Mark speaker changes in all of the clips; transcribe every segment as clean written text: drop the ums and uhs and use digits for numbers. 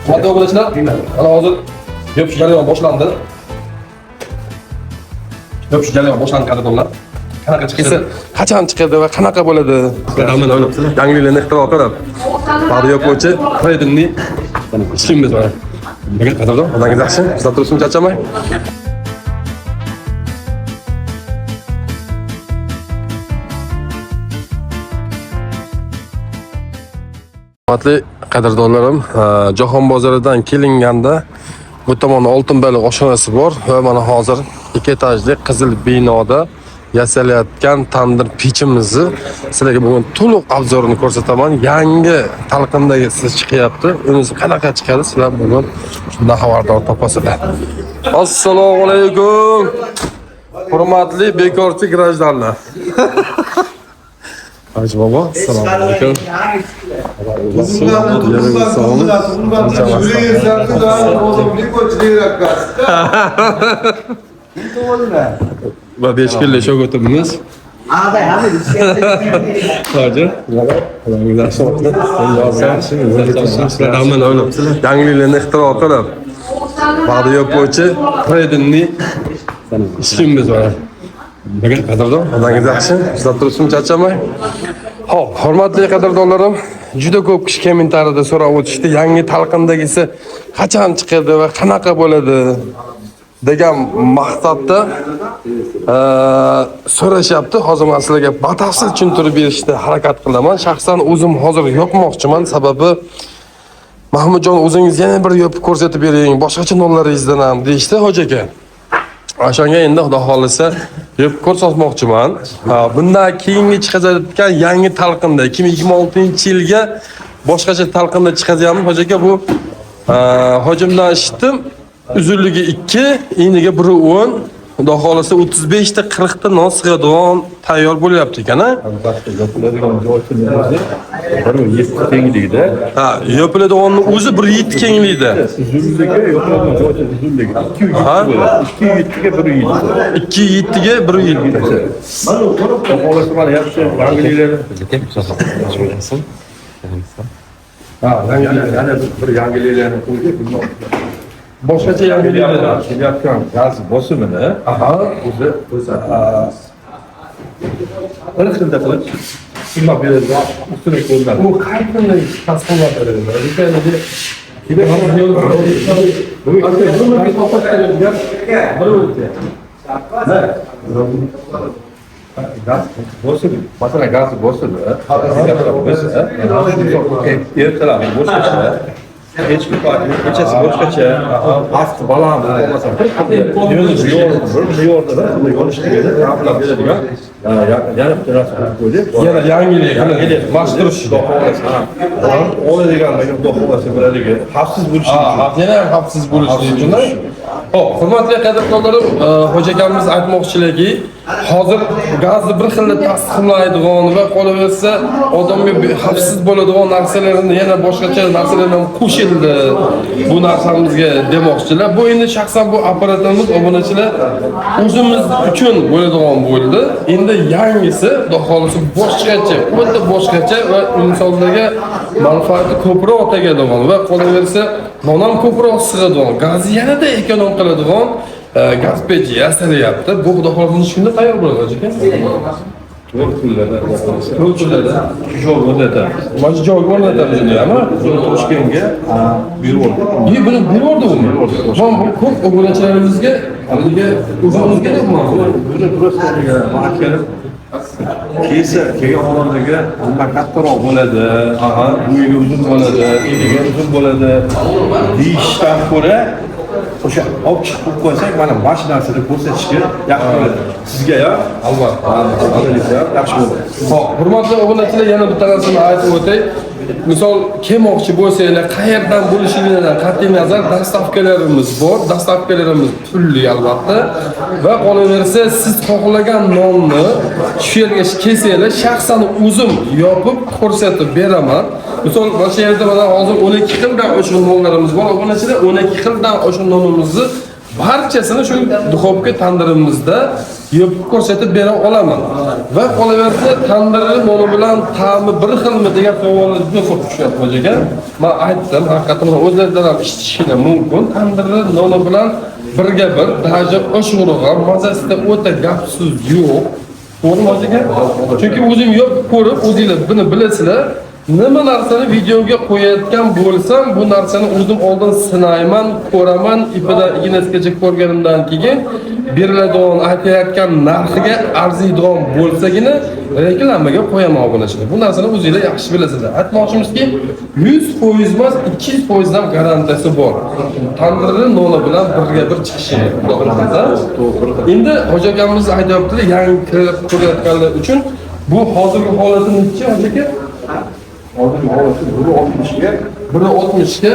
Speaker 1: Madde obunachilar, ana hozir yopish jarayon boshlandi. Yopish jarayon boshlandi qadrdonlar. Qanaqa chiqsa, qachon chiqadi va qanaqa bo'ladi? Sizlardan o'ylab, yangiliklarni ixtiro qilib, bari yopuvchi Freydinni ishimiz bor. Nega qadrdon? Odangiz yaxshi? Sizlar turishim charchamay. Hurmatli qadrdonlarim, jahon bozoridan kelinganda bu tomonda oltin baliq oshxonasi bor va mana hozir 2 etajli qizil binoda yasalayotgan tandir pechimizni sizlarga bugun to'liq obzorini ko'rsataman. Yangi talqindagi siz chiqyapti. Unisi qanaqa chiqadi sizlar bugun shundan xabardor topasizlar. Assalomu alaykum. Hurmatli bekorchi grajdanlar. Hacı baba, assalomu alaykum. Va 5 kunlik shok o'tibmiz. Hacı, yangiliklarni ixtiro qilib, bari yopuvchi Freydinni ishimiz bor. Nega qadrdon? Odangiz yaxshi? Sizlar turishim charchamay. Xo'p, hurmatli qadrdonlarim, juda ko'p kishi kommentariyada so'rab o'tishdi, yangi talqindagisi qachon chiqadi va qanaqa bo'ladi degan maqsadda so'rashyapti. Hozir men sizlarga batafsil tushuntirib berishga harakat qilaman. Shaxsan o'zim hozir yopmoqchiman, sababi Mahmudjon o'zingiz yana bir yopib ko'rsatib bering, boshqacha nollaringizdan ham deyishdi Hoji aka. O'shanga endi xudo xolisa yopib ko'rsatmoqchiman. Bundan keyingi chiqadigan yangi talqinda 2026-yilga boshqacha talqinda chiqazyapmiz. Hoji aka, bu hojimdan eshitdim. Uzunligi 2, eniga 1.10, xudo xolisa 35 ta 40 ta non sig'adigan tayyor bo'lyapti ekan-a?
Speaker 2: Albatta, yopiladigan joyning o'zi 1.7 kengligida.
Speaker 1: Ha, yopiladiganning o'zi 1.7 kengligida.
Speaker 2: Uzunligi yopiladigan joyning uzunligi 2.7 ga 1.7.
Speaker 1: 2.7 ga 1.7.
Speaker 2: Mana ko'rib, xohlasa mana yaxshi yangiliklarni
Speaker 1: Ha, yana bir yangiliklarni qo'ydik. Boshqacha yangiliklar
Speaker 2: kelayotgan gaz bosimini o'zi bir xilda qilib signal beradi, ustuna ko'rinadi.
Speaker 1: bu qanday tasdiqlab beradi?
Speaker 2: Gaz bosimi, masalan gaz bosimi, ertalab boshqacha, kechki payt kechasi boshqacha, asti baland bo'lmasa bir qanday me'yorda yonishligini aniqlab beradigan yana bitta narsa qo'ydik.
Speaker 1: Yana yangilik, mashtirish
Speaker 2: oladigan xudo xohlasa biladagi xavfsiz bo'lishi uchun.
Speaker 1: Yana ham xavfsiz bo'lishi uchun. Xo'p, hurmatli qadrdonlarim, Hoji akamiz aytmoqchiligi, hozir gazni bir xilda tasdiqlaydigan va qolaversa odamga xavfsiz bo'ladigan narsalarni yana boshqacha narsalar ham qo'shildi bu narsamizga demoqchilar. Bu endi shaxsan bu apparatimiz obunachilar o'zimiz uchun bo'ladigan bo'ldi. Endi yangisi xudo xolisa boshqacha, o'ta boshqacha va insonlarga manfaati ko'proq tegadigan va qolaversa non ham ko'proq sig'adigan, gazni yanada ekonom qiladigan gaz pechi yasalyapti. Bu xudo xolisa shunda tayyor bo'ladi aka.
Speaker 2: 4 kunlarda,
Speaker 1: 4 kunlarda
Speaker 2: joy o'rnatamiz.
Speaker 1: mana joyga o'rnatamiz uni ham.
Speaker 2: Toshkentga berib yubordik.
Speaker 1: Buni berib yubordi u. Men bu ko'p obunachilarimizga haliga o'zimizga
Speaker 2: Buni prostaga mahkam kelgan odamlarga bundan kattaroq bo'ladi, bo'yi uzun bo'ladi, eniga uzun bo'ladi deyishdan ko'ra o'sha olib chiqib qo'ysak, mana bosh narsani ko'rsatishga yaxshi bo'ladi. Sizga ham, albatta, yaxshi bo'ladi.
Speaker 1: Xo'p, hurmatli obunachilar, yana bitta narsani aytib o'tay. Misol kelmoqchi bo'lsanglar, qayerdan bo'lishingidan qat'iy nazar dastavkalarimiz bor. Dastavkalarimiz pulli albatta. Va qolaversa, siz xohlagan nonni shu yerga kelsanglar, shaxsan o'zim yopib ko'rsatib beraman. Misol, mana shu yerda mana hozir 12 xildan o'sha nonlarimiz bor. Obunachilar 12 xildan o'sha nonimizni barchasini shu duxovka tandirimizda yopib ko'rsatib bera olaman. Va qolaversa tandirli noni bilan ta'mi bir xilmi degan savollar juda ko'p tushyapti hojaga. Men aytdim, haqiqatan o'zlaridan ham ishlatishinglar mumkin. Tandirli noni bilan birga bir, даже oshurug'am mazasida o'ta gap so'z yo'q. To'g'rimi hojaga? Chunki o'zim yopib ko'rib, o'zinglar buni bilasizlar. Nima narsani videoga qo'yayotgan bo'lsam, bu narsani o'zim oldin sinayman, ko'raman, ipida ignaskacha ko'rganimdan keyin beriladigan aytayotgan narxiga arziydigan bo'lsagina reklamaga qo'yaman obunachilar. Bu narsani o'zingizlar yaxshi bilasizlar. Aytmoqchimizki, 100% emas, 200% dan garantiyasi bor. Tandirli noni bilan birga bir chiqishi. Endi hoji akamiz aytayaptilar, yangi kirib ko'rayotganlar uchun bu hozirgi holati necha hoji aka?
Speaker 2: Hozirgi holati 1.60 ga
Speaker 1: 1.60 ga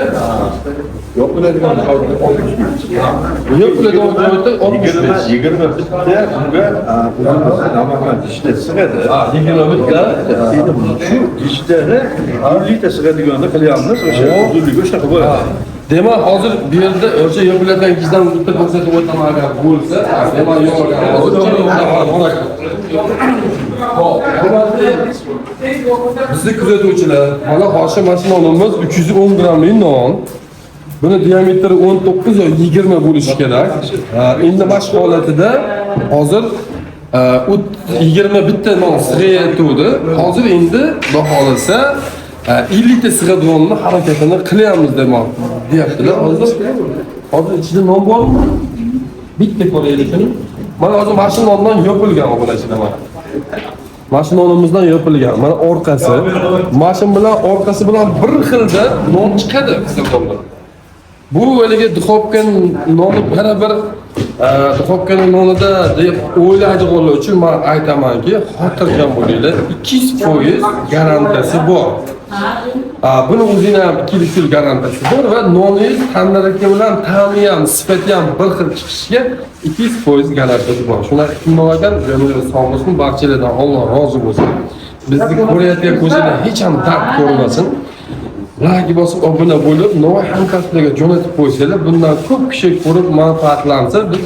Speaker 2: yopiladigan holda 60.
Speaker 1: yopiladigan holda
Speaker 2: 20 bitta unga namakan ishda sig'adi.
Speaker 1: 20 bitta
Speaker 2: Shu ishdani 50 ta sig'adiganda qilyapmiz. O'sha uzunligi o'sha bo'ladi.
Speaker 1: Demak, hozir bu yerda o'sha yopiladigan gizdan bitta ko'rsatib o'taman agar bo'lsa, demak yo'q. Bizni kuzatuvchilar, mana Hoshim mashinamiz 310 grammli non. Buni diametri 19 yo 20 bo'lishi kerak. Endi mashq holatida hozir 20 bitta non sig'ayotdi. Hozir endi xudo xolasa 50 ta sig'adiganni harakatini qilyapmiz deyaptilar. Hozir ichida non bormi? Bitta ko'raylik shuni. Mana hozir mashinamdan yopilgan obunachilar mana. Mashinamizdan yopilgan. Mana orqasi, mashin bilan orqasi bilan bir xilda non chiqadi hisobda. Bu o'liga duxovka noni barabar duxovkaning nonida deb o'ylaydiganlar uchun men aytamanki, xotirjam bo'linglar, 200% garantiyasi bor. Buni o'zini ham 2 yil garantiyasi bor va noningiz tandiraki bilan ta'mi ham, sifati ham bir xil chiqishiga 200% garantiyasi bor. Shunaqa kimnogan joyingiz sog' bo'lsin, barchalardan Alloh rozi bo'lsin. Bizni ko'rayotgan ko'zinglar hech ham dard ko'rmasin. Like bosib obuna bo'lib, Navoiy hamkasblarga jo'natib qo'ysanglar, bundan ko'p kishi ko'rib manfaatlansa, biz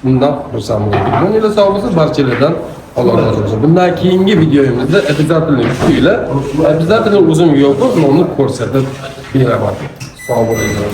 Speaker 1: bundan xursand bo'lamiz. Jo'nglar sog' bo'lsin, barchalardan Alloh rozi bo'lsin. Bundan keyingi videoyimizda обязательно kutinglar. Обязательно o'zim yopib, nonni ko'rsatib beraman. Sog' bo'linglar.